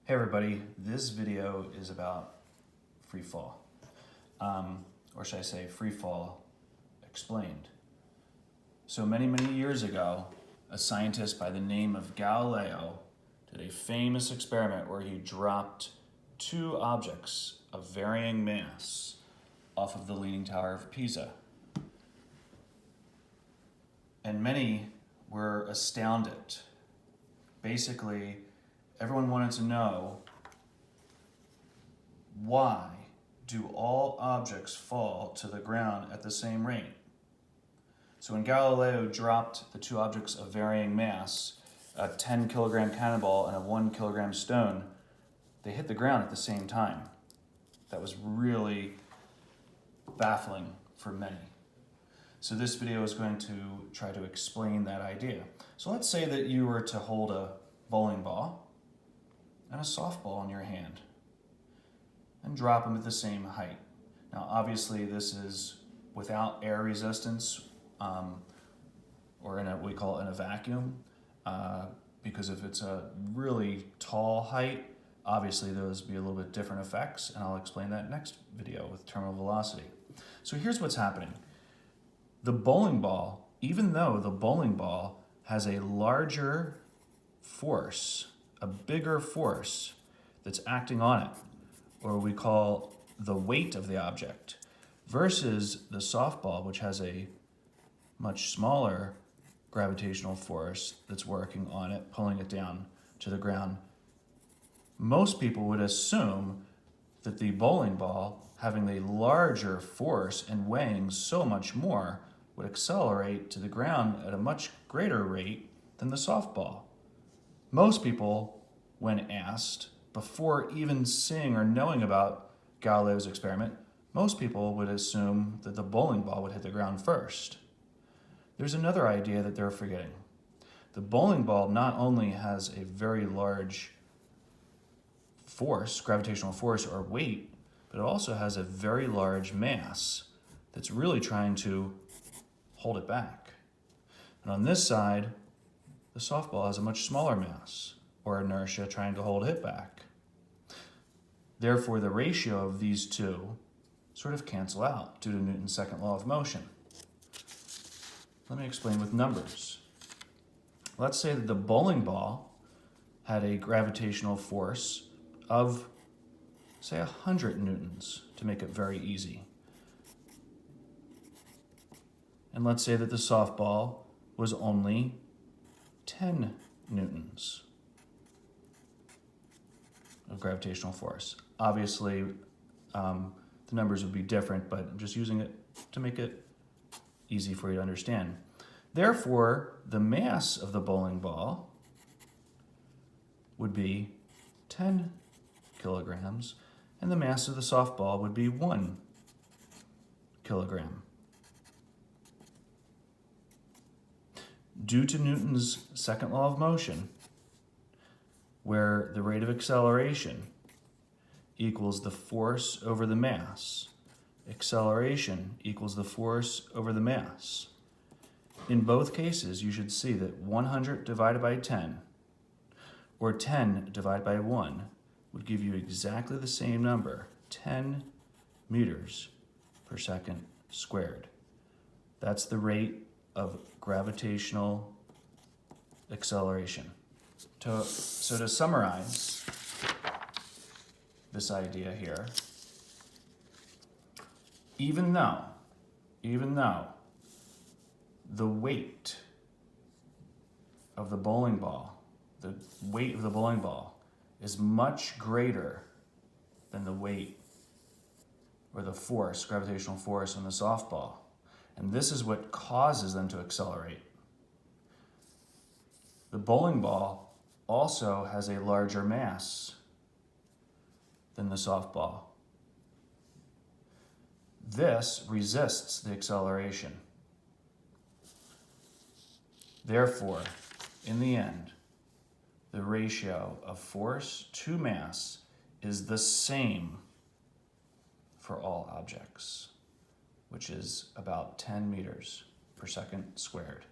Hey everybody, this video is about free fall, or should I say free fall explained. So many years ago, a scientist by the name of Galileo did a famous experiment where he dropped two objects of varying mass off of the Leaning Tower of Pisa. And many were astounded. Basically, everyone wanted to know, why do all objects fall to the ground at the same rate? So when Galileo dropped the two objects of varying mass, a 10 kilogram cannonball and a 1 kilogram stone, they hit the ground at the same time. That was really baffling for many. So this video is going to try to explain that idea. So let's say that you were to hold a bowling ball and a softball in your hand and drop them at the same height. Now obviously this is without air resistance, or in what we call in a vacuum, because if it's a really tall height, obviously those would be a little bit different effects, and I'll explain that next video with terminal velocity. So here's what's happening. The bowling ball, even though the bowling ball has a larger force, a bigger force that's acting on it, or we call the weight of the object, versus the softball, which has a much smaller gravitational force that's working on it, pulling it down to the ground. Most people would assume that the bowling ball, having a larger force and weighing so much more, would accelerate to the ground at a much greater rate than the softball. Most people, when asked, before even seeing or knowing about Galileo's experiment, most people would assume that the bowling ball would hit the ground first. There's another idea that they're forgetting. The bowling ball not only has a very large force, gravitational force or weight, but it also has a very large mass that's really trying to hold it back. And on this side, the softball has a much smaller mass, or inertia trying to hold it back. Therefore, the ratio of these two sort of cancel out due to Newton's second law of motion. Let me explain with numbers. Let's say that the bowling ball had a gravitational force of, say, 100 newtons, to make it very easy. And let's say that the softball was only 10 newtons of gravitational force. Obviously, the numbers would be different, but I'm just using it to make it easy for you to understand. Therefore, the mass of the bowling ball would be 10 kilograms, and the mass of the softball would be 1 kilogram. Due to Newton's second law of motion, where the rate of acceleration equals the force over the mass, acceleration equals the force over the mass. In both cases, you should see that 100 divided by 10, or 10 divided by 1, would give you exactly the same number, 10 meters per second squared. That's the rate of gravitational acceleration. So to summarize this idea here, even though the weight of the bowling ball, is much greater than the weight or the force, gravitational force on the softball. And this is what causes them to accelerate. The bowling ball also has a larger mass than the softball. This resists the acceleration. Therefore, in the end, the ratio of force to mass is the same for all objects, which is about 10 meters per second squared.